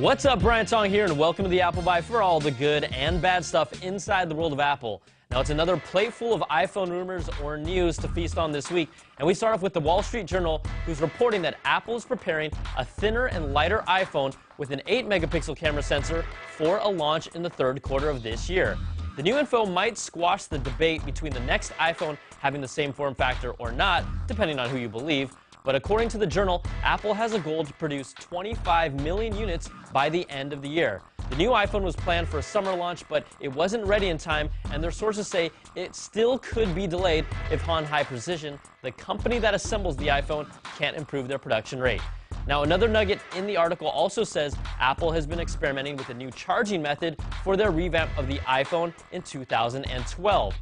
What's up, Brian Tong here, and welcome to the Apple Buy for all the good and bad stuff inside the world of Apple. Now, it's another plate full of iPhone rumors or news to feast on this week, and we start off with the Wall Street Journal, who's reporting that Apple is preparing a thinner and lighter iPhone with an 8-megapixel camera sensor for a launch in the third quarter of this year. The new info might squash the debate between the next iPhone having the same form factor or not, depending on who you believe. But according to the Journal, Apple has a goal to produce 25 million units by the end of the year. The new iPhone was planned for a summer launch, but it wasn't ready in time, and their sources say it still could be delayed if Han High Precision, the company that assembles the iPhone, can't improve their production rate. Now, another nugget in the article also says Apple has been experimenting with a new charging method for their revamp of the iPhone in 2012.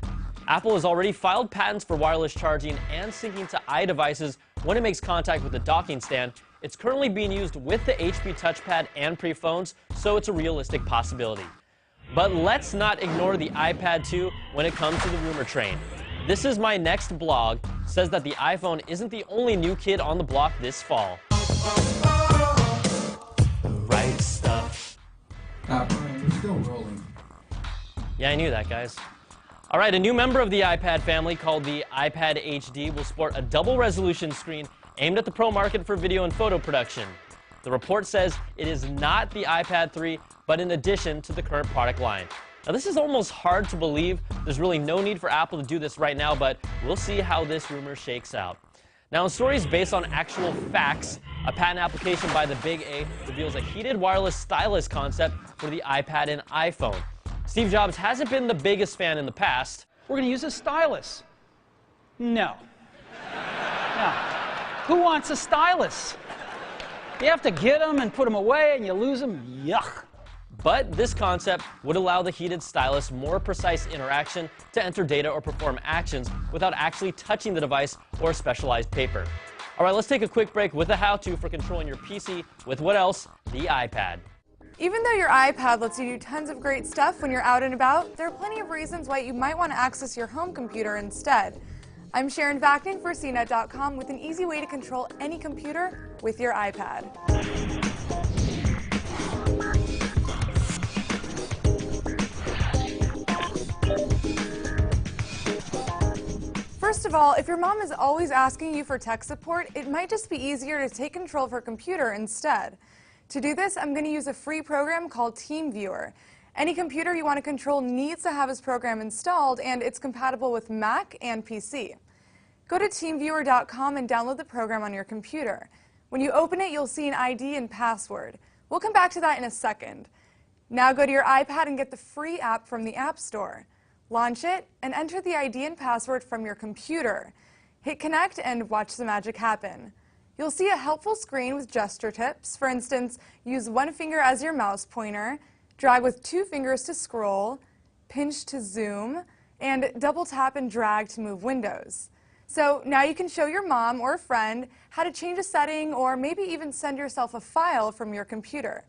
Apple has already filed patents for wireless charging and syncing to iDevices when it makes contact with the docking stand. It's currently being used with the HP touchpad and pre-phones, so it's a realistic possibility. But let's not ignore the iPad 2 when it comes to the rumor train. This Is My Next blog says that the iPhone isn't the only new kid on the block this fall. The right stuff. Brian, we're still rolling. Yeah, I knew that, guys. All right, a new member of the iPad family called the iPad HD will sport a double-resolution screen aimed at the pro market for video and photo production. The report says it is not the iPad 3, but in addition to the current product line. Now, this is almost hard to believe. There's really no need for Apple to do this right now, but we'll see how this rumor shakes out. Now, in stories based on actual facts, a patent application by the Big A reveals a heated wireless stylus concept for the iPad and iPhone. Steve Jobs hasn't been the biggest fan in the past. We're going to use a stylus. No. No. Who wants a stylus? You have to get them and put them away and you lose them. Yuck. But this concept would allow the heated stylus more precise interaction to enter data or perform actions without actually touching the device or specialized paper. All right, let's take a quick break with a how-to for controlling your PC with what else? The iPad. Even though your iPad lets you do tons of great stuff when you're out and about, there are plenty of reasons why you might want to access your home computer instead. I'm Sharon Vaknin for cnet.com with an easy way to control any computer with your iPad. First of all, if your mom is always asking you for tech support, it might just be easier to take control of her computer instead. To do this, I'm going to use a free program called TeamViewer. Any computer you want to control needs to have this program installed, and it's compatible with Mac and PC. Go to teamviewer.com and download the program on your computer. When you open it, you'll see an ID and password. We'll come back to that in a second. Now go to your iPad and get the free app from the App Store. Launch it and enter the ID and password from your computer. Hit connect and watch the magic happen. You'll see a helpful screen with gesture tips. For instance, use one finger as your mouse pointer, drag with 2 fingers to scroll, pinch to zoom, and double tap and drag to move windows. So now you can show your mom or a friend how to change a setting or maybe even send yourself a file from your computer.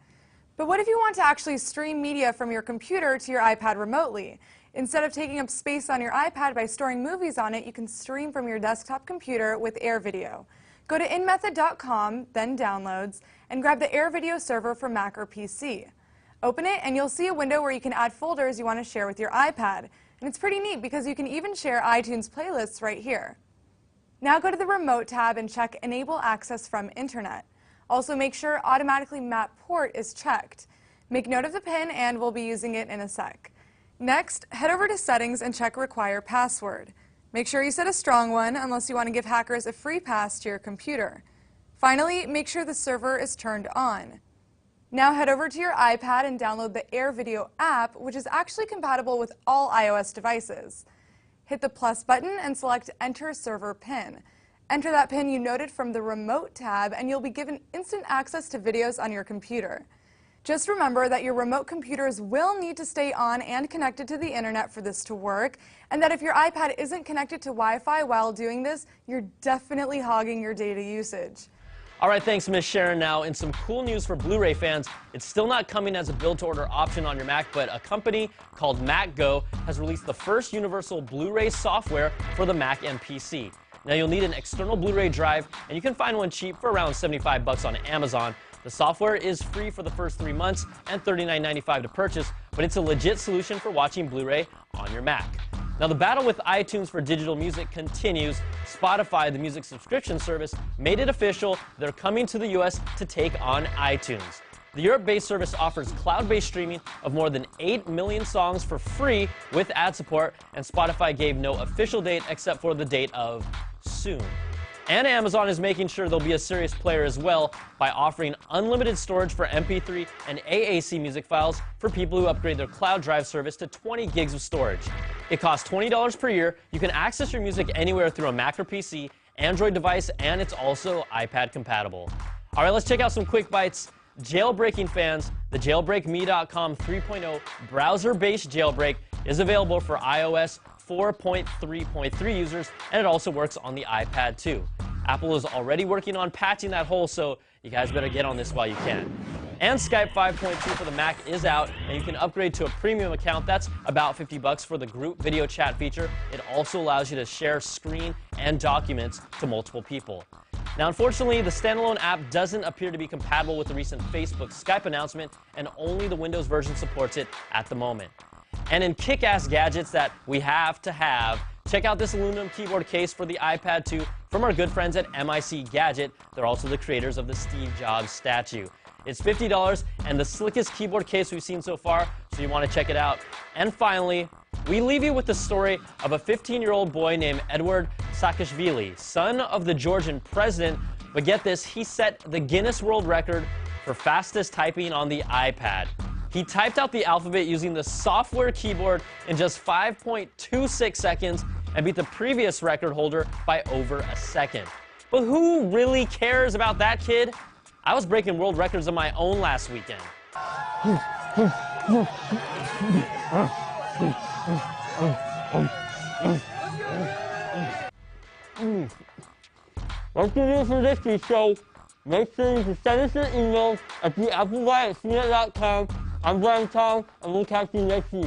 But what if you want to actually stream media from your computer to your iPad remotely? Instead of taking up space on your iPad by storing movies on it, you can stream from your desktop computer with AirVideo. Go to inmethod.com, then Downloads, and grab the AirVideo server for Mac or PC. Open it, and you'll see a window where you can add folders you want to share with your iPad. And it's pretty neat because you can even share iTunes playlists right here. Now go to the Remote tab and check Enable Access from Internet. Also make sure Automatically Map Port is checked. Make note of the PIN, and we'll be using it in a sec. Next, head over to Settings and check Require Password. Make sure you set a strong one unless you want to give hackers a free pass to your computer. Finally, make sure the server is turned on. Now head over to your iPad and download the AirVideo app, which is actually compatible with all iOS devices. Hit the plus button and select Enter Server PIN. Enter that PIN you noted from the Remote tab, and you'll be given instant access to videos on your computer. Just remember that your remote computers will need to stay on and connected to the internet for this to work, and that if your iPad isn't connected to Wi-Fi while doing this, you're definitely hogging your data usage. All right, thanks, Miss Sharon. Now, in some cool news for Blu-ray fans, it's still not coming as a build-to-order option on your Mac, but a company called MacGo has released the first universal Blu-ray software for the Mac and PC. Now, you'll need an external Blu-ray drive, and you can find one cheap for around $75 on Amazon. The software is free for the first 3 months and $39.95 to purchase, but it's a legit solution for watching Blu-ray on your Mac. Now, the battle with iTunes for digital music continues. Spotify, the music subscription service, made it official. They're coming to the US to take on iTunes. The Europe-based service offers cloud-based streaming of more than 8 million songs for free with ad support, and Spotify gave no official date except for the date of soon. And Amazon is making sure they'll be a serious player as well by offering unlimited storage for MP3 and AAC music files for people who upgrade their cloud drive service to 20 gigs of storage. It costs $20 per year. You can access your music anywhere through a Mac or PC, Android device, and it's also iPad compatible. All right, let's check out some quick bites. Jailbreaking fans, the jailbreakme.com 3.0 browser-based jailbreak is available for iOS 4.3.3 users, and it also works on the iPad too. Apple is already working on patching that hole, so you guys better get on this while you can. And Skype 5.2 for the Mac is out, and you can upgrade to a premium account. That's about $50 for the group video chat feature. It also allows you to share screen and documents to multiple people. Now, unfortunately, the standalone app doesn't appear to be compatible with the recent Facebook Skype announcement, and only the Windows version supports it at the moment. And in kick-ass gadgets that we have to have, check out this aluminum keyboard case for the iPad 2 from our good friends at MIC Gadget. They're also the creators of the Steve Jobs statue. It's $50 and the slickest keyboard case we've seen so far, so you want to check it out. And finally, we leave you with the story of a 15-year-old boy named Edward Saakashvili, son of the Georgian president. But get this, he set the Guinness World Record for fastest typing on the iPad. He typed out the alphabet using the software keyboard in just 5.26 seconds and beat the previous record holder by over a second. But who really cares about that kid? I was breaking world records of my own last weekend. That's the news for this week's show. Make sure you send us your emails at theappleby@cnet.com. I'm Brian Tong, and we'll catch you next week.